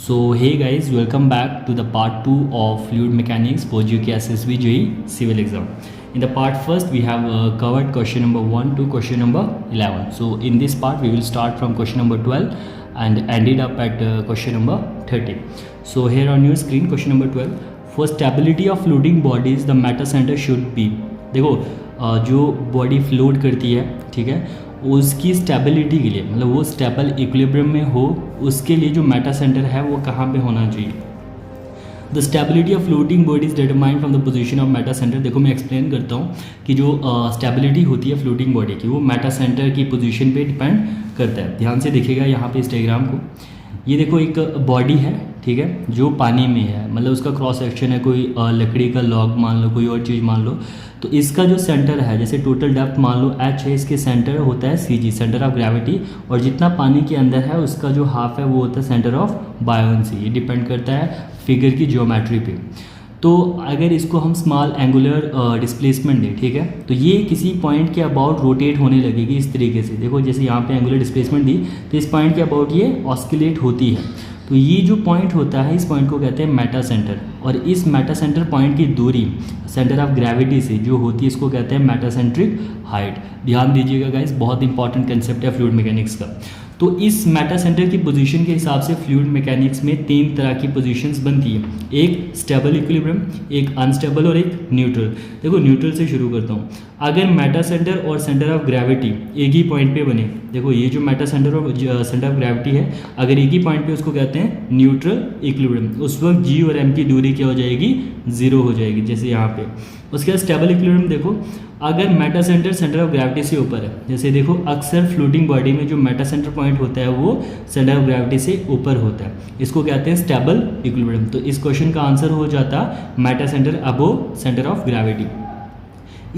So hey guys, welcome back to the part 2 of fluid mechanics for GK SSB JEE civil exam. In the part first we have covered question number 1 to question number 11. So in this part we will start from question number 12 and ended up at question number 13. So here on your screen question number 12. For stability of floating bodies the matter center should be. देखो जो body float करती है, ठीक है, उसकी stability के लिए मतलब वो स्टेबल इक्विलिब्रियम में हो, उसके लिए जो मेटा सेंटर है वो कहाँ पे होना चाहिए. The stability of floating body is determined from the position of Meta centre. देखो मैं एक्सप्लेन करता हूँ कि जो स्टेबिलिटी होती है फ्लोटिंग बॉडी की वो मेटा सेंटर की पोजीशन पे डिपेंड करता है. ध्यान से देखिएगा यहाँ पे इस डायग्राम को. ये देखो एक बॉडी है, ठीक है, जो पानी में है, मतलब उसका क्रॉस सेक्शन है, कोई लकड़ी का लॉग मान लो, कोई और चीज़ मान लो. तो इसका जो सेंटर है, जैसे टोटल डेप्थ मान लो h है, इसके सेंटर होता है CG, सेंटर ऑफ ग्रेविटी, और जितना पानी के अंदर है उसका जो हाफ है वो होता है सेंटर ऑफ बायोन्सी. ये डिपेंड करता है फिगर की ज्योमेट्री पे. तो अगर इसको हम स्मॉल एंगुलर डिस्प्लेसमेंट दें, ठीक है, तो ये किसी पॉइंट के अबाउट रोटेट होने लगेगी इस तरीके से. देखो जैसे यहाँ पे एंगुलर डिस्प्लेसमेंट दी तो इस पॉइंट के अबाउट ये ऑस्किलेट होती है. तो ये जो पॉइंट होता है इस पॉइंट को कहते हैं मेटा सेंटर, और इस मेटा सेंटर पॉइंट की दूरी सेंटर ऑफ ग्रेविटी से जो होती है इसको कहते हैं मेटासेंट्रिक हाइट. ध्यान दीजिएगा गाइस, बहुत इंपॉर्टेंट कंसेप्ट है फ्लूइड मैकेनिक्स का. तो इस मेटा सेंटर की पोजीशन के हिसाब से फ्लूइड मैकेनिक्स में 3 तरह की पोजीशंस बनती है. एक स्टेबल इक्विलिब्रियम, एक अनस्टेबल और एक न्यूट्रल. देखो न्यूट्रल से शुरू करता हूँ. अगर मेटा सेंटर और सेंटर ऑफ ग्रेविटी एक ही पॉइंट पे बने, देखो ये जो मेटा सेंटर और सेंटर ऑफ ग्रेविटी है अगर एक ही पॉइंट पे, उसको कहते हैं न्यूट्रल इक्विलिब्रियम. उस वक्त जी और एम की दूरी क्या हो जाएगी, 0 हो जाएगी, जैसे यहाँ पे. उसके बाद स्टेबल इक्विलिब्रियम देखो, अगर Meta centre centre of gravity से ऊपर है, जैसे देखो अक्सर फ्लोटिंग बॉडी में जो मेटा सेंटर पॉइंट होता है वो सेंटर ऑफ ग्रेविटी से ऊपर होता है, इसको कहते हैं स्टेबल इक्विलिब्रियम. तो इस क्वेश्चन का आंसर हो जाता Meta centre above centre of gravity.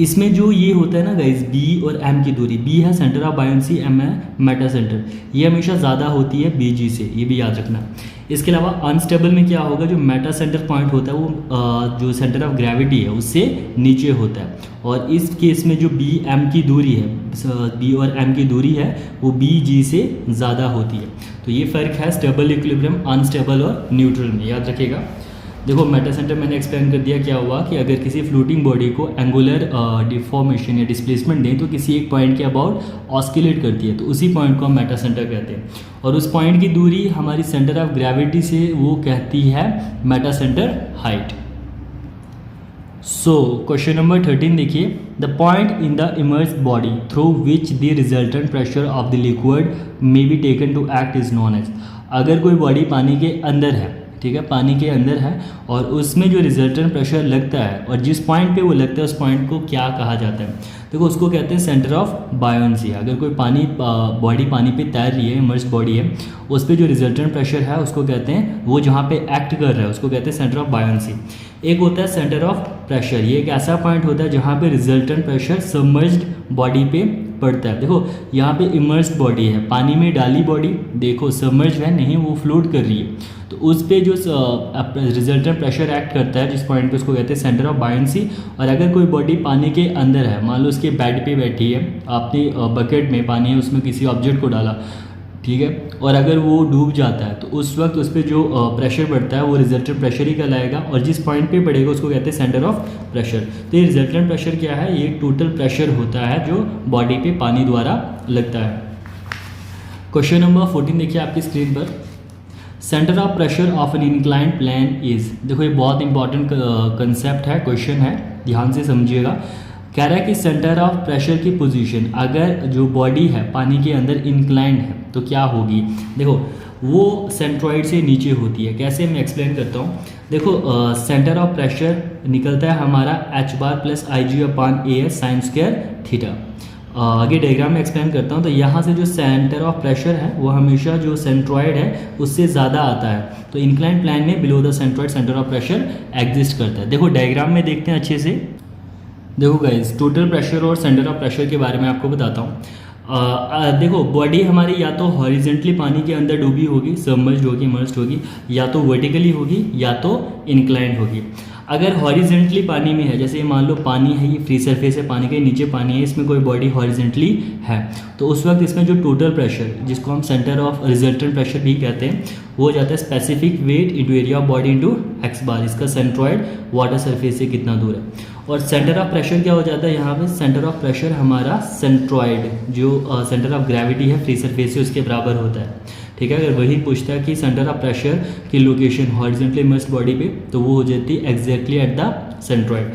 इसमें जो ये होता है ना गाइस, बी और एम की दूरी, बी है सेंटर ऑफ बायोन्सी, एम है मेटा सेंटर, ये हमेशा ज़्यादा होती है बी जी से, ये भी याद रखना. इसके अलावा अनस्टेबल में क्या होगा, जो मेटा सेंटर पॉइंट होता है वो जो सेंटर ऑफ ग्रेविटी है उससे नीचे होता है, और इस केस में जो बी एम की दूरी है, बी और एम की दूरी है वो बी जी से ज़्यादा होती है. तो ये फ़र्क है स्टेबल इक्विलिब्रियम, अनस्टेबल और न्यूट्रल में, याद रखिएगा. देखो मेटा सेंटर मैंने एक्सप्लेन कर दिया. क्या हुआ कि अगर किसी फ्लोटिंग बॉडी को एंगुलर डिफॉर्मेशन या डिस्प्लेसमेंट दें तो किसी एक पॉइंट के अबाउट ऑस्किलेट करती है, तो उसी पॉइंट को हम मेटा सेंटर कहते हैं, और उस पॉइंट की दूरी हमारी सेंटर ऑफ ग्रेविटी से वो कहती है meta centre height. So question number 13 देखिए. The point in the immersed body through which the resultant pressure of the liquid may be taken to act is known as. अगर कोई body पानी के अंदर है, ठीक है, पानी के अंदर है, और उसमें जो रिजल्टेंट प्रेशर लगता है और जिस पॉइंट पे वो लगता है उस पॉइंट को क्या कहा जाता है. देखो उसको कहते हैं सेंटर ऑफ बायोन्सी. अगर कोई बॉडी पानी पे तैर रही है, इमर्स्ड बॉडी है, उस पर जो रिजल्टेंट प्रेशर है उसको कहते हैं, वो जहाँ पे एक्ट कर रहा है उसको कहते हैं सेंटर ऑफ बायोन्सी. एक होता है सेंटर ऑफ प्रेशर, ये एक ऐसा पॉइंट होता है जहाँ पे रिजल्टेंट प्रेशर सबमर्ज्ड बॉडी पे पड़ता है. देखो यहाँ पे इमर्स्ड बॉडी है, पानी में डाली बॉडी, देखो सबमर्ज है नहीं, वो फ्लोट कर रही है, तो उस पे जो रिजल्टेंट प्रेशर एक्ट करता है जिस पॉइंट पे उसको कहते हैं सेंटर ऑफ बायोन्सी. और अगर कोई बॉडी पानी के अंदर है, मान लो उसके बेड पे बैठी है, आपने बकेट में पानी है उसमें किसी ऑब्जेक्ट को डाला, ठीक है, और अगर वो डूब जाता है तो उस वक्त उस पर जो प्रेशर बढ़ता है वो रिजल्टेंट प्रेशर ही कहलाएगा, और जिस पॉइंट पे पड़ेगा उसको कहते हैं सेंटर ऑफ प्रेशर. तो ये रिजल्टेंट प्रेशर क्या है, ये टोटल प्रेशर होता है जो बॉडी पे पानी द्वारा लगता है. क्वेश्चन नंबर 14 देखिए आपकी स्क्रीन पर. Centre of pressure of an inclined plane is. देखो ये बहुत इंपॉर्टेंट कंसेप्ट है, क्वेश्चन है, ध्यान से समझिएगा. कह रहा है कि सेंटर ऑफ प्रेशर की पोजीशन अगर जो बॉडी है पानी के अंदर इंक्लाइंड है तो क्या होगी. देखो वो सेंट्रॉइड से नीचे होती है. कैसे, मैं एक्सप्लेन करता हूँ. देखो सेंटर ऑफ प्रेशर निकलता है हमारा h bar plus IG/AS sine square theta. आगे डायग्राम में एक्सप्लेन करता हूँ. तो यहाँ से जो सेंटर ऑफ प्रेशर है वो हमेशा जो सेंट्रॉइड है उससे ज़्यादा आता है, तो इंक्लाइंड प्लेन में below the centroid centre of pressure exist करता है. देखो डायग्राम में देखते हैं अच्छे से. देखो गाइस, टोटल प्रेशर और सेंटर ऑफ प्रेशर के बारे में आपको बताता हूँ. देखो बॉडी हमारी या तो हॉरिजेंटली पानी के अंदर डूबी होगी, सबमर्ज्ड होगी, इमर्स्ड होगी, या तो वर्टिकली होगी या तो इंक्लाइंड होगी. अगर हॉरिजेंटली पानी में है, जैसे मान लो पानी है, ये फ्री सरफेस है, पानी के नीचे पानी है, इसमें कोई बॉडी हॉरिजेंटली है, तो उस वक्त इसमें जो टोटल प्रेशर, जिसको हम सेंटर ऑफ रिजल्टेंट प्रेशर भी कहते हैं, वो हो जाता है specific weight into area of body into X bar. इसका सेंट्रॉइड वाटर सरफेस से कितना दूर है। और सेंटर ऑफ प्रेशर क्या हो जाता है यहाँ पे, सेंटर ऑफ प्रेशर हमारा सेंट्रॉइड जो सेंटर ऑफ ग्रेविटी है फ्री सरफेस से उसके बराबर होता है। ठीक है, अगर वही पूछता है कि सेंटर ऑफ प्रेशर की लोकेशन हॉरिजॉन्टली इमर्स्ड बॉडी पे, तो वो हो जाती है एग्जैक्टली एट द सेंट्रॉइड।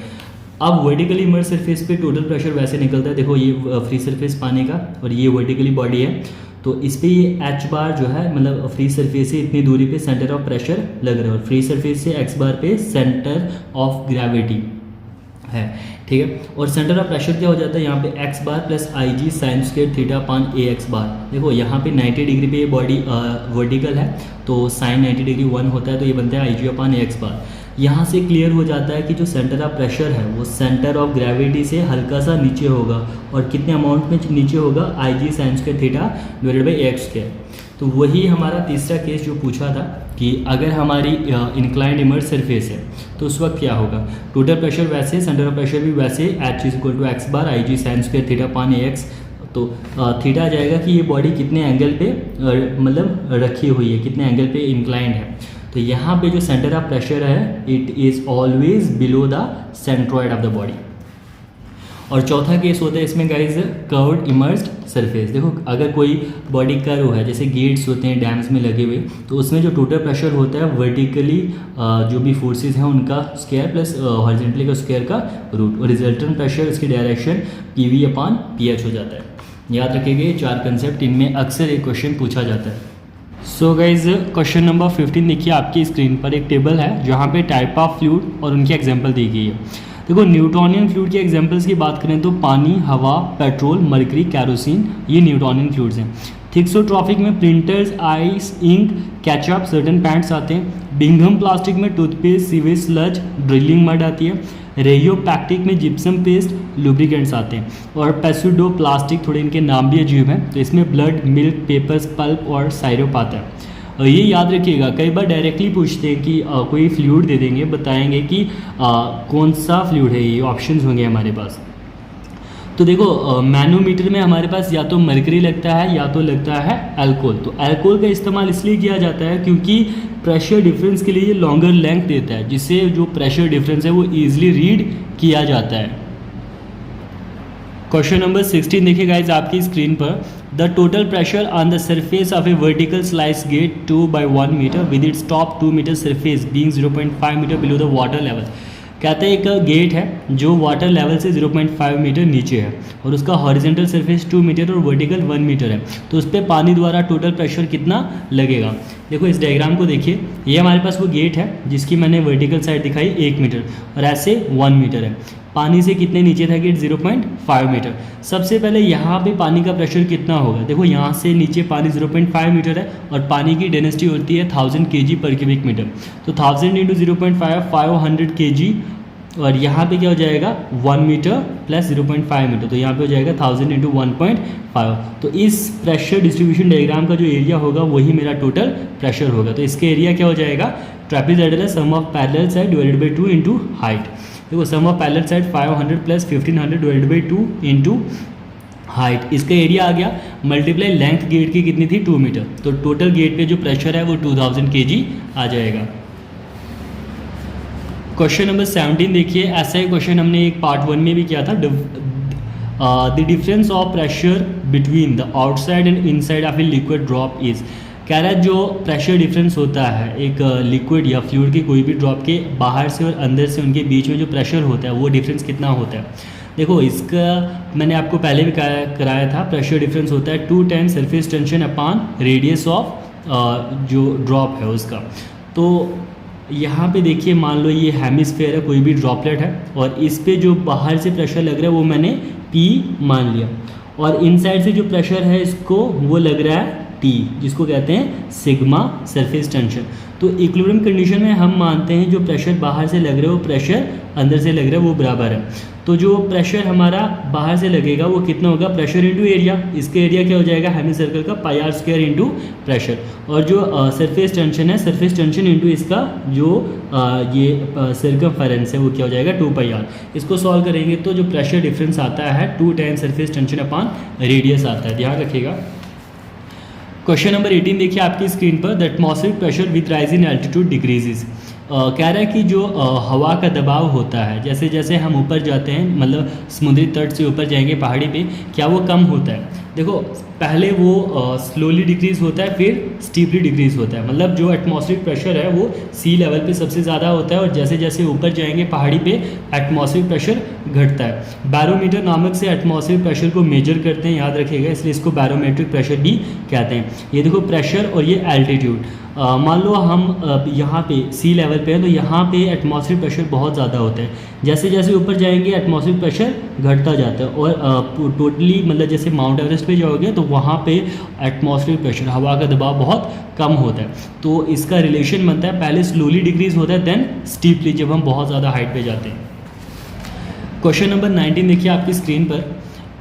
अब वर्टिकली इमर्स्ड सरफेस पे टोटल प्रेशर वैसे निकलता है, देखो ये फ्री सरफेस पानी का और ये वर्टिकली बॉडी है, तो इस पे ये एच बार जो है मतलब फ्री सरफेस से इतनी दूरी पे सेंटर ऑफ प्रेशर लग रहा है, और फ्री सरफेस से एक्स बार पे सेंटर ऑफ ग्रेविटी है। ठीक है, और सेंटर ऑफ प्रेशर क्या हो जाता है यहाँ पे एक्स बार प्लस आई G sine square theta upon ए एक्स बार। देखो यहाँ पे 90 डिग्री पे ये बॉडी वर्टिकल है, तो साइन 90 डिग्री 1 होता है, तो ये बनता है आई जी अपान ए एक्स बार। यहाँ से क्लियर हो जाता है कि जो सेंटर ऑफ प्रेशर है वो सेंटर ऑफ ग्रेविटी से हल्का सा नीचे होगा, और कितने अमाउंट में नीचे होगा, I G sine square theta divided by A X square. तो वही हमारा तीसरा केस जो पूछा था कि अगर हमारी इंक्लाइंड इमर्ज सरफेस है तो उस वक्त क्या होगा, टोटल प्रेशर वैसे, सेंटर ऑफ प्रेशर भी वैसे, H is equal to X bar I G sine square theta upon A x. तो थीटा आ जाएगा कि ये बॉडी कितने एंगल पे मतलब रखी हुई है, कितने एंगल पे इंक्लाइंड है। तो यहाँ पे जो सेंटर ऑफ प्रेशर है it is always below the centroid of the body. और चौथा केस होता है इसमें गाइज कर्व्ड इमर्स्ड सरफेस। देखो अगर कोई बॉडी कर्व है, जैसे गेट्स होते हैं डैम्स में लगे हुए, तो उसमें जो टोटल प्रेशर होता है वर्टिकली जो भी फोर्सेस हैं उनका स्क्वायर प्लस हॉरिजॉन्टली का स्क्वायर का रूट, और रिजल्टेंट प्रेशर इसकी direction P V upon P H हो जाता है। याद रखिएगा ये 4 कंसेप्ट, इनमें अक्सर एक क्वेश्चन पूछा जाता है। सो गाइज क्वेश्चन नंबर 15 देखिए आपकी स्क्रीन पर एक टेबल है जहाँ पे टाइप ऑफ फ्लूइड और उनकी एग्जांपल दी गई है। देखो न्यूटोनियन फ्लूइड के एग्जांपल्स की बात करें तो पानी, हवा, पेट्रोल, मरकरी, कैरोसिन, ये न्यूटोनियन फ्लूइड्स हैं। थिक्सोट्रॉफिक में printers, ice, ink, ketchup, certain paints आते हैं। बिंघम प्लास्टिक में toothpaste, sewage sludge, drilling mud आती है। रेयोपैक्टिक में जिप्सम पेस्ट, लुब्रिकेंट्स आते हैं। और पेसुडो प्लास्टिक, थोड़े इनके नाम भी अजीब हैं, तो इसमें ब्लड, मिल्क, पेपर्स, पल्प और साइरोप आता है। ये याद रखिएगा, कई बार डायरेक्टली पूछते हैं कि कोई फ्लूइड दे देंगे, बताएंगे कि कौन सा फ्लूइड है, ये ऑप्शंस होंगे हमारे पास। तो देखो मैनोमीटर में हमारे पास या तो मरकरी लगता है या तो लगता है अल्कोहल। तो अल्कोहल का इस्तेमाल इसलिए किया जाता है क्योंकि प्रेशर डिफरेंस के लिए ये लॉन्गर लेंथ देता है, जिससे जो प्रेशर डिफरेंस है वो ईजिली रीड किया जाता है। क्वेश्चन नंबर 16 देखिए गाइज आपकी स्क्रीन पर। The total pressure on the surface of a vertical slice get 2/1 metre with its top 2 metre surface being 0.5 metre below the water level. कहते हैं एक गेट है जो वाटर लेवल से 0.5 मीटर नीचे है और उसका हॉरिजॉन्टल सरफेस 2 मीटर और वर्टिकल 1 मीटर है, तो उस पर पानी द्वारा टोटल प्रेशर कितना लगेगा। देखो इस डायग्राम को देखिए, ये हमारे पास वो गेट है जिसकी मैंने वर्टिकल साइड दिखाई 1 मीटर और ऐसे 1 मीटर है। पानी से कितने नीचे था गेट, 0.5 मीटर। सबसे पहले यहाँ पे पानी का प्रेशर कितना होगा, देखो यहाँ से नीचे पानी 0.5 मीटर है और पानी की डेंसिटी होती है 1000 kg पर क्यूबिक मीटर। तो 1000 इंटू 0.5 500 kg, और यहाँ पे क्या हो जाएगा 1 मीटर प्लस 0.5 मीटर, तो यहाँ पे हो जाएगा 1000 इंटू 1.5। तो इस प्रेशर डिस्ट्रीब्यूशन डायग्राम का जो एरिया होगा वही मेरा टोटल प्रेशर होगा। तो इसके एरिया क्या हो जाएगा, trapezoidal sum of parallel side divided by 2 into height. देखो sum of parallel side 500 plus 1500 divided by 2 into height, इसका एरिया आ गया मल्टीप्लाई लेंथ गेट की कितनी थी 2 मीटर, तो टोटल गेट पे जो प्रेशर है वो 2000 kg आ जाएगा। क्वेश्चन नंबर 17 देखिए, ऐसा ही क्वेश्चन हमने एक पार्ट 1 में भी किया था। The difference of pressure between the outside and inside of a liquid drop is. कह रहा है जो प्रेशर डिफरेंस होता है एक लिक्विड या फ्लूइड के कोई भी ड्रॉप के बाहर से और अंदर से उनके बीच में जो प्रेशर होता है वो डिफरेंस कितना होता है। देखो इसका मैंने आपको पहले भी कराया था, प्रेशर डिफरेंस होता है 2 times surface tension upon radius of जो ड्रॉप है उसका। तो यहाँ पे देखिए मान लो ये हेमिस्फेयर है, कोई भी ड्रॉपलेट है और इस पे जो बाहर से प्रेशर लग रहा है वो मैंने P मान लिया, और इनसाइड से जो प्रेशर है इसको वो लग रहा है T, जिसको कहते हैं सिग्मा सरफेस टेंशन। तो इक्विलिब्रियम कंडीशन में हम मानते हैं जो प्रेशर बाहर से लग रहा है वो प्रेशर अंदर से लग रहा है वो बराबर है। तो जो प्रेशर हमारा बाहर से लगेगा वो कितना होगा, प्रेशर इंटू एरिया, इसका एरिया क्या हो जाएगा हेमी सर्कल का पाई आर स्क्वायर इंटू प्रेशर, और जो सरफेस टेंशन है सरफेस टेंशन इंटू इसका जो ये सर्कमफेरेंस है वो क्या हो जाएगा 2 पाई आर। इसको सॉल्व करेंगे तो जो प्रेशर डिफरेंस आता है 2 tan surface tension upon radius आता है, ध्यान रखिएगा। क्वेश्चन नंबर 18 देखिए आपकी स्क्रीन पर, the atmospheric pressure with rise in altitude decreases. कह रहा है कि जो हवा का दबाव होता है जैसे जैसे हम ऊपर जाते हैं, मतलब समुद्री तट से ऊपर जाएंगे पहाड़ी पे, क्या वो कम होता है? देखो पहले वो स्लोली डिक्रीज़ होता है फिर स्टीपली डिक्रीज़ होता है, मतलब जो एटमॉस्फेरिक प्रेशर है वो सी लेवल पे सबसे ज़्यादा होता है और जैसे जैसे ऊपर जाएंगे पहाड़ी पे एटमॉस्फेरिक प्रेशर घटता है। बैरोमीटर नामक से एटमॉस्फेरिक प्रेशर को मेजर करते हैं, याद रखिएगा, इसलिए इसको बैरोमेट्रिक प्रेशर भी कहते हैं। ये देखो प्रेशर और ये एल्टीट्यूड, मान लो हम यहाँ पे सी लेवल पे हैं तो यहाँ पे एटमॉस्फेरिक प्रेशर बहुत ज़्यादा होता है, जैसे जैसे ऊपर जाएंगे एटमॉस्फेरिक प्रेशर घटता जाता है और टोटली मतलब जैसे माउंट एवरेस्ट पे जाओगे तो वहाँ पे एटमॉस्फेरिक प्रेशर हवा का दबाव बहुत कम होता है। तो इसका रिलेशन बनता है पहले स्लोली डिक्रीज होता है देन स्टीपली जब हम बहुत ज़्यादा हाइट पे जाते हैं। क्वेश्चन नंबर 19 देखिए आपकी स्क्रीन पर,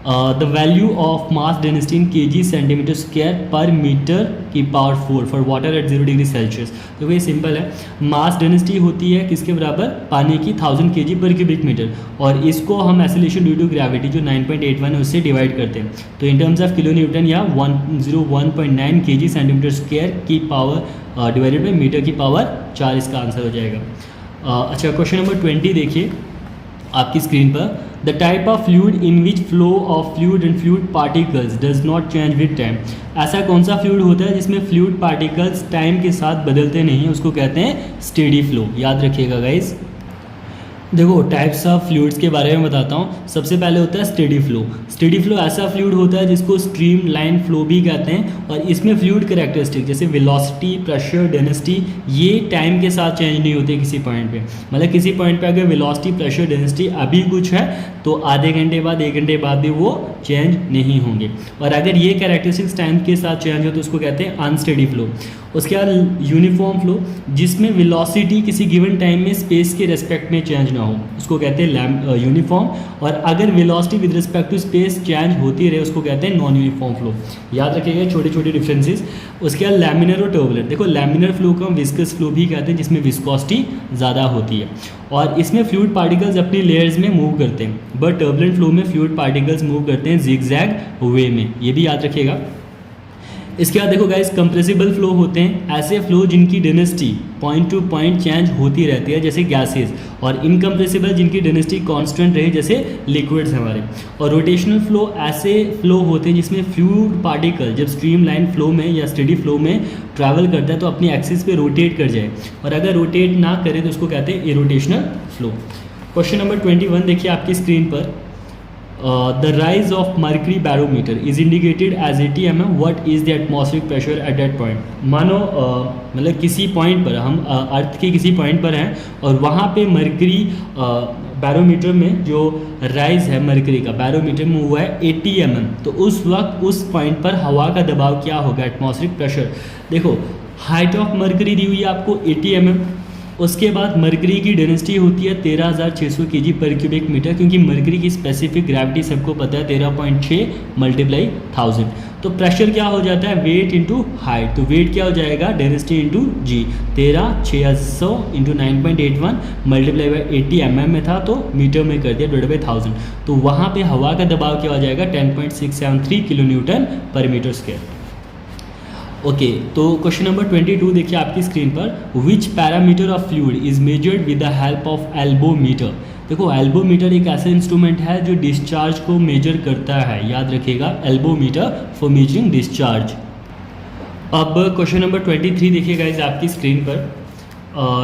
the value of mass density in KG centimetre square पर मीटर की power 4 for water at 0 degree Celsius. तो ये सिंपल है, मास डेंसिटी होती है किसके बराबर, पानी की 1000 kg पर क्यूबिक मीटर, और इसको हम एक्सीलरेशन ड्यू टू ग्रेविटी जो 9.81 है उससे डिवाइड करते हैं। तो in terms of kilo Newton या 101.9 kg सेंटीमीटर स्क्वायर की पावर डिवाइडेड बाई मीटर की पावर 4 इसका आंसर हो जाएगा। अच्छा क्वेश्चन नंबर 20 देखिए आपकी स्क्रीन पर, the type of fluid in which flow of fluid and fluid particles does not change with time. ऐसा कौन सा फ्लूइड होता है जिसमें फ्लूइड पार्टिकल्स टाइम के साथ बदलते नहीं हैं, उसको कहते हैं स्टेडी फ्लो, याद रखिएगा गाइज। देखो टाइप्स ऑफ फ्लूइड्स के बारे में बताता हूँ। सबसे पहले होता है स्टेडी फ्लो। स्टेडी फ्लो ऐसा फ्लूइड होता है जिसको स्ट्रीम लाइन फ्लो भी कहते हैं, और इसमें फ्लूइड कैरेक्टरिस्टिक जैसे वेलोसिटी, प्रेशर, डेंसिटी ये टाइम के साथ चेंज नहीं होते किसी पॉइंट पे। मतलब किसी पॉइंट पे अगर वेलोसिटी, प्रेशर, डेंसिटी अभी कुछ है तो आधे घंटे बाद 1 घंटे बाद भी वो चेंज नहीं होंगे, और अगर ये कैरेक्टरिस्टिक्स टाइम के साथ चेंज हो तो उसको कहते हैं अनस्टेडी फ्लो। उसके बाद यूनिफॉर्म फ्लो, जिसमें वेलोसिटी किसी गिवन टाइम में स्पेस के रेस्पेक्ट में चेंज ना हो, उसको कहते हैं यूनिफॉर्म, और अगर velocity with respect to space change होती रहे उसको कहते हैं नॉन यूनिफॉर्म फ्लो। याद रखिएगा छोटे छोटे डिफरेंसेस। उसके बाद लैमिनर और टर्बुलेंट। देखो लैमिनर फ्लो को हम विस्कस फ्लो भी कहते हैं जिसमें विस्कोसिटी ज़्यादा होती है, और इसमें फ्लूइड पार्टिकल्स अपनी लेयर्स में मूव करते हैं, बट टर्बुलेंट फ्लो में फ्लूइड पार्टिकल्स मूव करते हैं जिगजैग वे में, ये भी याद रखिएगा। इसके बाद देखो गाइस कंप्रेसिबल फ्लो होते हैं ऐसे फ्लो जिनकी density point two point change होती रहती है जैसे गैसेस, और इनकम्प्रेसिबल जिनकी डेंसिटी कांस्टेंट रहे जैसे लिक्विड्स हमारे। और रोटेशनल फ्लो ऐसे फ्लो होते हैं जिसमें फ्लूइड पार्टिकल जब स्ट्रीम लाइन फ्लो में या स्टेडी फ्लो में ट्रैवल करता है तो अपनी एक्सिस पे रोटेट कर जाए, और अगर रोटेट ना करे तो उसको कहते हैं इरोटेशनल फ्लो। क्वेश्चन नंबर 21 देखिए आपकी स्क्रीन पर, the rise of mercury barometer is indicated as 80 mm. What is the atmospheric pressure at that point? मानो मतलब किसी पॉइंट पर हम अर्थ के किसी पॉइंट पर हैं और वहाँ पे मर्करी बैरोमीटर में जो राइज है मर्करी का बैरोमीटर में हुआ है 80 mm, तो उस वक्त उस पॉइंट पर हवा का दबाव क्या होगा, एटमॉस्फेरिक प्रेशर। देखो हाइट ऑफ मर्करी दी हुई है आपको 80 mm, उसके बाद मरकरी की डेंसिटी होती है 13,600 kg पर क्यूबिक मीटर, क्योंकि मरकरी की स्पेसिफिक ग्रेविटी सबको पता है 13.6 मल्टीप्लाई 1000। तो प्रेशर क्या हो जाता है, वेट इंटू हाइट, तो वेट क्या हो जाएगा density into g, 13,600 into 9.81 multiply by 80 mm में था तो मीटर में कर दिया डिवाइड बाई 1000, तो वहाँ पे हवा का दबाव क्या हो जाएगा 10.673 किलो न्यूटन पर मीटर स्क्वायर। ओके तो क्वेश्चन नंबर 22 देखिए आपकी स्क्रीन पर, which parameter of fluid is measured with the help of elbow meter. देखो एल्बोमीटर एक ऐसा इंस्ट्रूमेंट है जो डिस्चार्ज को मेजर करता है, याद रखिएगा एल्बोमीटर फॉर मेजरिंग डिस्चार्ज। अब क्वेश्चन नंबर 23 देखिए गाइस आपकी स्क्रीन पर,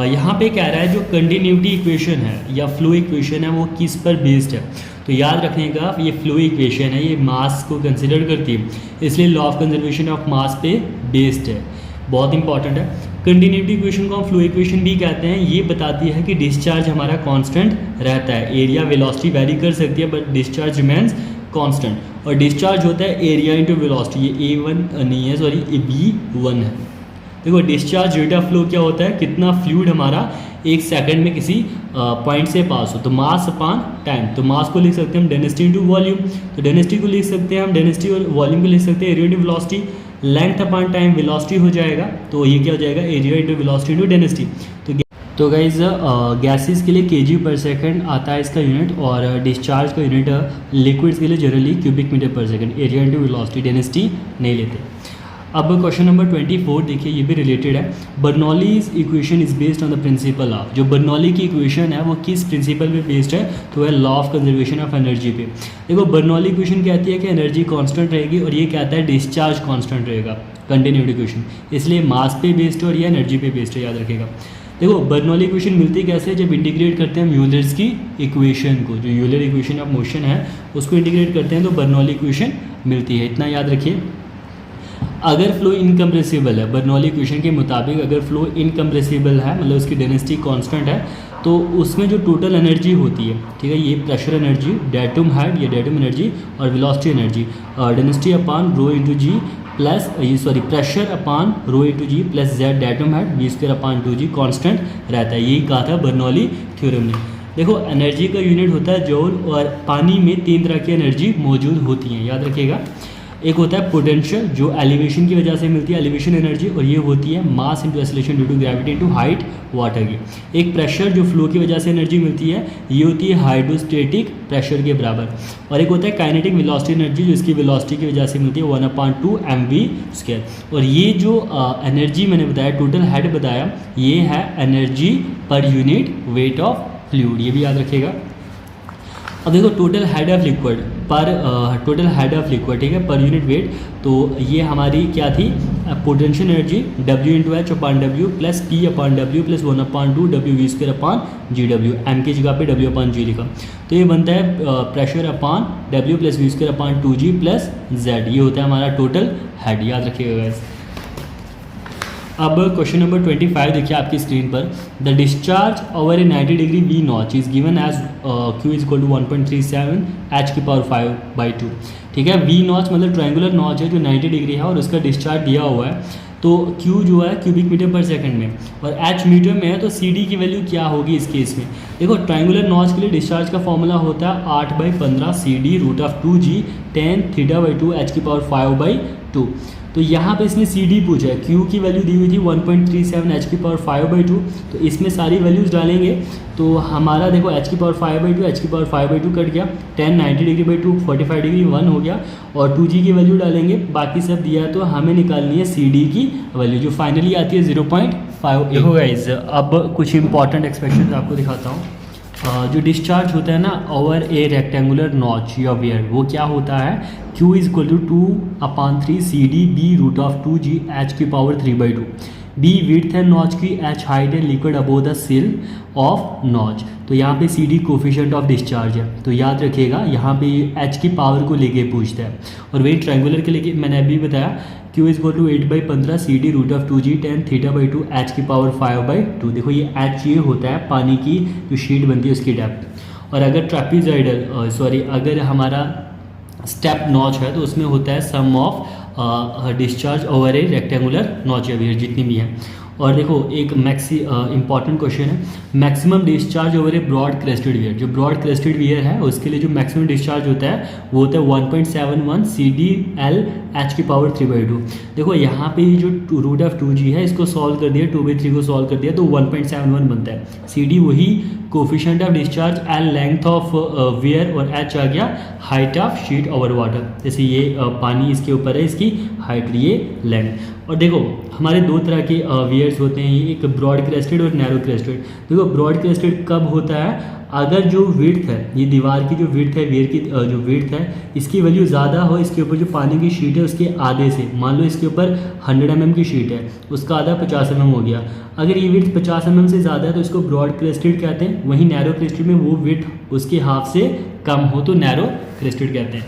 यहाँ पे कह रहा है जो कंटिन्यूटी इक्वेशन है या फ्लो इक्वेशन है वो किस पर बेस्ड है, तो याद रखने का ये फ्लो इक्वेशन है ये मास को कंसिडर करती है, इसलिए law of conservation of mass पे बेस्ड है, बहुत इंपॉर्टेंट है। कंटिन्यूटी इक्वेशन को हम फ्लो इक्वेशन भी कहते हैं, ये बताती है कि डिस्चार्ज हमारा कांस्टेंट रहता है, एरिया वेलोसिटी वेरी कर सकती है बट डिस्चार्ज रिमेंस कांस्टेंट, और डिस्चार्ज होता है एरिया इंटू वेलोसिटी, ये A1 नहीं है सॉरी ये B1 है। देखो डिस्चार्ज रेट ऑफ फ्लो क्या होता है, कितना फ्लूइड हमारा 1 सेकंड में किसी पॉइंट से पास हो। तो मास अपान टाइम, तो मास को लिख सकते हैं हम डेंसिटी इंटू वॉल्यूम, तो डेंसिटी को लिख सकते हैं हम, डेंसिटी और वॉल्यूम को लिख सकते हैं area into velocity, length upon time velocity हो जाएगा, तो ये क्या हो जाएगा area into velocity into density. तो गाइज गैसेस के लिए केजी पर सेकंड आता है इसका यूनिट, और डिस्चार्ज का यूनिट लिक्विड्स के लिए जनरली क्यूबिक मीटर पर second, area into velocity, density नहीं लेते। अब क्वेश्चन नंबर 24 देखिए, ये भी रिलेटेड है। Bernoulli's equation is based on the principle of, जो बर्नौली की इक्वेशन है वो किस प्रिंसिपल पे बेस्ड है, तो है law of conservation of energy पे। देखो बर्नौली इक्वेशन कहती है कि एनर्जी कांस्टेंट रहेगी, और ये कहता है डिस्चार्ज कांस्टेंट रहेगा, कंटिन्यूटी इक्वेशन, इसलिए मास पे बेस्ड है और ये एनर्जी पे बेस्ड है, याद रखेगा। देखो बर्नौली इक्वेशन मिलती कैसे है, जब इंटीग्रेट करते हैं हम यूलर्स की इक्वेशन को, जो यूलर इक्वेशन ऑफ मोशन है उसको इंटीग्रेट करते हैं तो बर्नौली इक्वेशन मिलती है, इतना याद रखिए। अगर फ्लो इनकम्प्रेसिबल है, बर्नौली इक्वेशन के मुताबिक अगर फ्लो इनकम्प्रेसिबल है, मतलब उसकी डेंसिटी कांस्टेंट है, तो उसमें जो टोटल एनर्जी होती है, ठीक है, ये प्रेशर एनर्जी, डेटम हाइट, ये डेटम एनर्जी, और velocity energy, density upon rho into g plus pressure upon rho into g plus Z datum height V square upon 2g constant रहता है, यही कहा था बर्नौली थ्योरम ने। देखो एनर्जी का यूनिट होता है जूल, और पानी में 3 तरह की एनर्जी मौजूद होती हैं, याद रखिएगा। एक होता है पोटेंशियल, जो एलिवेशन की वजह से मिलती है, एलिवेशन एनर्जी, और ये होती है mass into acceleration due to gravity into height water की। एक प्रेशर, जो फ्लो की वजह से एनर्जी मिलती है, ये होती है हाइड्रोस्टेटिक प्रेशर के बराबर। और एक होता है काइनेटिक वेलोसिटी एनर्जी, जो इसकी वेलोसिटी की वजह से मिलती है 1/2 mv²। और ये जो एनर्जी मैंने बताया, टोटल हेड बताया, ये है energy per unit weight of fluid, ये भी याद रखिएगा। अब देखो total head of liquid total head of liquid, ठीक है, पर यूनिट वेट, तो ये हमारी क्या थी, potential energy W into H upon W plus P upon W plus 1/2 WV² upon GW, M की जगह पे W अपान G लिखा, तो ये बनता है प्रेशर अपान W प्लस V² अपान 2G प्लस Z, ये होता है हमारा टोटल हेड, याद रखिएगा गाइस। अब क्वेश्चन नंबर 25 देखिए आपकी स्क्रीन पर। The discharge over a 90 degree V notch is given as Q is equal to 1.37 h⁵2, ठीक है। वी नॉच मतलब ट्रायंगुलर नॉच है जो 90 डिग्री है और उसका डिस्चार्ज दिया हुआ है, तो Q जो है क्यूबिक मीटर पर सेकंड में और H मीटर में है, तो CD की वैल्यू क्या होगी इस केस में। देखो ट्रायंगुलर नॉच के लिए डिस्चार्ज का फॉर्मूला होता है 8/15 CD √2g tan θ/2 h⁵2। तो यहाँ पे इसने CD पूछा है, Q की वैल्यू दी हुई थी 1.37 h⁵2, तो इसमें सारी वैल्यूज़ डालेंगे तो हमारा देखो h⁵2 कट गया, tan 90 डिग्री बाई 2 45 डिग्री 1 हो गया, और 2g की वैल्यू डालेंगे, बाकी सब दिया है, तो हमें निकालनी है CD की वैल्यू जो फाइनली आती है 0.58। देखो गाइज अब कुछ इंपॉर्टेंट एक्सप्रेशन आपको दिखाता हूँ। जो डिस्चार्ज होता है ना ओवर ए रेक्टेंगुलर नॉच या वियर, वो क्या होता है, Q is equal to 2/3 CD B√2g h⁵3/2। B width है नॉच की, H हाइट है liquid above the sill of notch, तो यहाँ पे CD कोफिशिएंट ऑफ डिस्चार्ज है, तो याद रखिएगा यहाँ पे H की पावर को लेके पूछता है। और वही ट्रायंगुलर के लिए मैंने अभी बताया Q is equal to 8/15 CD √2g tan θ/2 h⁵5/2। देखो ये H ये होता है पानी की जो शीट बनती है उसकी डेप्थ। और अगर ट्रैपीजॉइडल अगर हमारा स्टेप नॉच है तो उसमें होता है sum of discharge over a rectangular notch या वियर जितनी भी है। और देखो एक इंपॉर्टेंट क्वेश्चन है, maximum discharge over a broad crested weir. जो ब्रॉड क्रेस्टेड वियर है उसके लिए जो मैक्सिमम डिस्चार्ज होता है वो होता है 1.71 CDL h⁵3/2। देखो यहाँ पे जो √2g है इसको सॉल्व कर दिया, 2/3 को सॉल्व कर दिया तो 1.71 बनता है। CD वही coefficient of discharge, L length of wear और H आ गया height of sheet over water. जैसे ये पानी इसके ऊपर है, इसकी हाइट ये लेंथ। और देखो हमारे दो तरह के वियर्स होते हैं, एक ब्रॉड क्रेस्टेड और नैरो क्रेस्टेड। देखो ब्रॉड क्रेस्टेड कब होता है, अगर जो विड्थ है, ये दीवार की जो विड्थ है, वियर की जो विड्थ है, इसकी वैल्यू ज़्यादा हो, इसके ऊपर जो पानी की शीट है उसके आधे से, मान लो इसके ऊपर 100 mm की शीट है, उसका आधा 50 mm हो गया। अगर ये विड्थ 50 mm से ज़्यादा है तो इसको ब्रॉड क्रेस्टेड कहते हैं। वहीं नैरो क्रेस्टेड में वो विड्थ उसके हाफ से कम हो तो नैरो क्रेस्टेड कहते हैं।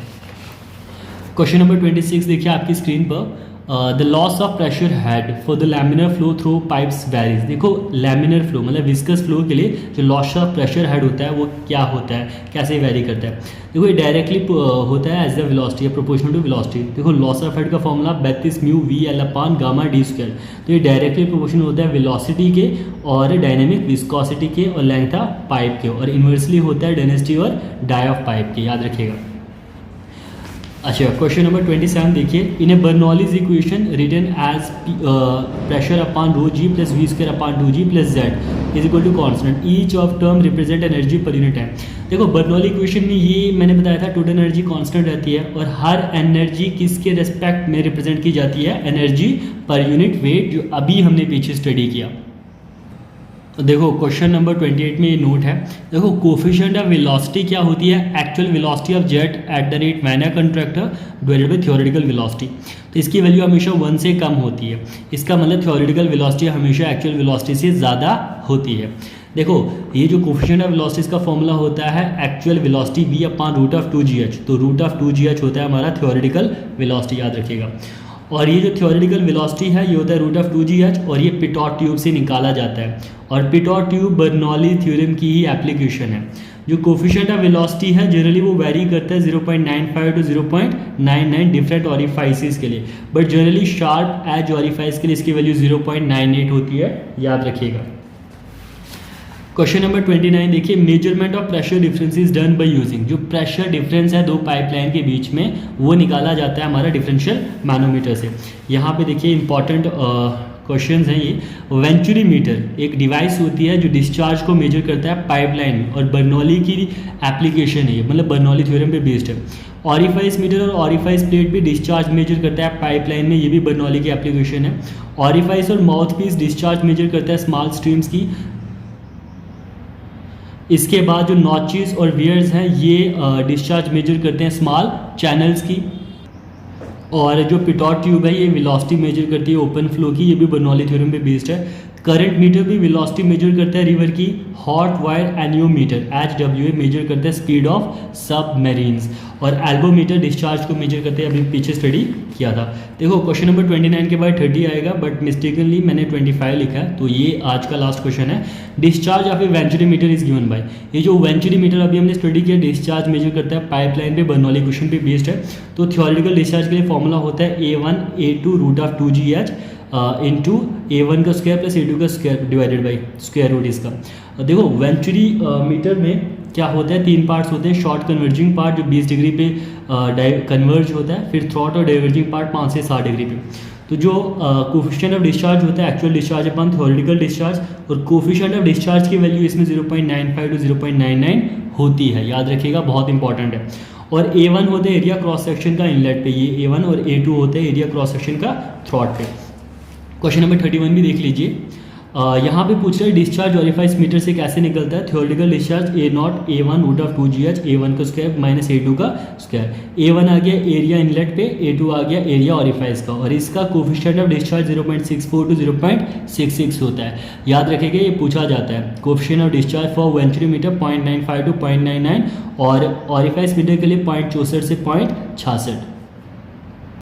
क्वेश्चन नंबर 26 देखिए आपकी स्क्रीन पर। The loss of pressure head for the laminar flow through pipes varies. देखो लैमिनर फ्लो मतलब विस्कस फ्लो के लिए जो लॉस ऑफ प्रेशर हेड होता है वो क्या होता है, कैसे वेरी करता है। देखो ये डायरेक्टली होता है एज द वेलोसिटी या प्रोपोर्शनल टू वेलोसिटी। देखो लॉस ऑफ हेड का फॉर्मूला 32 म्यू वी एल अपान गामा डी स्क्वायर। तो ये डायरेक्टली प्रोपोर्शनल होता है वेलोसिटी के और डायनेमिक विस्कोसिटी के और लेंथ ऑफ पाइप के, और इन्वर्सली होता है डेंसिटी और डाई ऑफ पाइप के, याद रखिएगा। अच्छा क्वेश्चन नंबर 27 देखिए, in a Bernoulli's equation written as pressure upon rho G plus V square upon 2g plus Z is equal to constant, each of term represent energy per unit time. देखो Bernoulli equation में ये मैंने बताया था total energy constant रहती है और हर energy किसके रेस्पेक्ट में रिप्रेजेंट की जाती है, एनर्जी पर यूनिट वेट, जो अभी हमने पीछे स्टडी किया। तो देखो क्वेश्चन नंबर 28 में ये नोट है। देखो कोफिशिएंट ऑफ वेलोसिटी क्या होती है, actual velocity of jet at the rate vena contracta divided by theoretical velocity. तो इसकी वैल्यू हमेशा 1 से कम होती है, इसका मतलब थ्योरेटिकल वेलोसिटी हमेशा एक्चुअल वेलोसिटी से ज़्यादा होती है। देखो ये जो कोफिशिएंट ऑफ वेलोसिटी का फॉर्मूला होता है actual velocity v upon root of 2gh। तो रूट ऑफ 2gh होता है हमारा थ्योरेटिकल वेलोसिटी, याद रखिएगा। और ये जो थ्योरेटिकल वेलोसिटी है ये होता है रूट ऑफ 2gh, और ये पिटॉट ट्यूब से निकाला जाता है, और पिटॉट ट्यूब बर्नौली थ्योरम की ही एप्लीकेशन है। जो कोफिशिएंट ऑफ वेलोसिटी है जनरली वो वेरी करता है 0.95 टू 0.99 डिफरेंट ऑरिफाइसेस के लिए, but generally sharp edge orifice के लिए इसकी वैल्यू 0.98 होती है, याद रखिएगा। क्वेश्चन नंबर 29 देखिए, measurement of pressure difference is done by using. जो प्रेशर डिफरेंस है दो पाइपलाइन के बीच में वो निकाला जाता है हमारा डिफरेंशियल मैनोमीटर से। यहाँ पे देखिए इंपॉर्टेंट क्वेश्चंस हैं ये। वेंचुरी मीटर एक डिवाइस होती है जो डिस्चार्ज को मेजर करता है पाइपलाइन में, और बर्नौली की एप्लीकेशन है ये, मतलब बर्नौली थ्योरम पे बेस्ड है। ऑरिफाइस मीटर और ऑरिफाइस प्लेट भी डिस्चार्ज मेजर करता है पाइपलाइन में, ये भी बर्नौली की एप्लीकेशन है। ऑरिफाइस और माउथ पीस डिस्चार्ज मेजर करता है स्मॉल स्ट्रीम्स की। इसके बाद जो नॉचेस और वियर्स हैं ये डिस्चार्ज मेजर करते हैं स्मॉल चैनल्स की। और जो पिटॉट ट्यूब है ये वेलोसिटी मेजर करती है ओपन फ्लो की, ये भी बर्नौली थ्योरम पे बेस्ड है। करंट मीटर भी वेलोसिटी मेजर करता है रिवर की। हॉट वायर एनियोमीटर HWA मेजर करता है स्पीड ऑफ सबमरीन्स, और एल्बोमीटर डिस्चार्ज को मेजर करते हैं, अभी पीछे स्टडी किया था। देखो क्वेश्चन नंबर 29 के बाद 30 आएगा, बट मिस्टेकनली मैंने 25 लिखा है, तो ये आज का लास्ट क्वेश्चन है। Discharge of A venturi meter is given by. ये जो वेंचुरी मीटर अभी हमने स्टडी किया डिस्चार्ज मेजर करता है पाइपलाइन पे, बर्नौली क्वेश्चन पे बेस्ड है। तो थ्योरेटिकल डिस्चार्ज के लिए फॉर्मूला होता है A1 A2 root of 2gh into A1 का स्क्वायर प्लस A2 का square divided by square root इसका। देखो वेंचुरी मीटर में क्या होता है, 3 पार्ट्स होते हैं। शॉर्ट कन्वर्जिंग पार्ट जो 20 डिग्री पे कन्वर्ज होता है, फिर थ्रॉट और डाइवर्जिंग पार्ट 5 से 60 डिग्री पे। तो जो कोफिशिएंट ऑफ डिस्चार्ज होता है actual discharge upon theoretical discharge, और कोफिशिएंट ऑफ डिस्चार्ज की वैल्यू इसमें 0.95 टू 0.99 होती है, याद रखिएगा, बहुत इंपॉर्टेंट है। और A1 होते हैं एरिया क्रॉस सेक्शन का इनलेट पे, ये A1, और A2 होते हैं एरिया क्रॉस सेक्शन का थ्रॉट पे। क्वेश्चन नंबर 31 भी देख लीजिए। यहाँ पे पूछ रहे हैं डिस्चार्ज ऑरिफाइस मीटर से कैसे निकलता है। Theoretical discharge A0 A1 root of 2gh A1 का स्क्वायर माइनस A2 का स्क्वायर। A1 आ गया एरिया इनलेट पे, A2 आ गया एरिया ऑरिफाइस का, और इसका कोफिशिएंट ऑफ डिस्चार्ज 0.64 टू 0.66 होता है, याद रखेगा, ये पूछा जाता है। Coefficient of discharge for venturi meter 0.95 to 0.99, और ऑरिफाइस मीटर के लिए 0.64 से 0.66।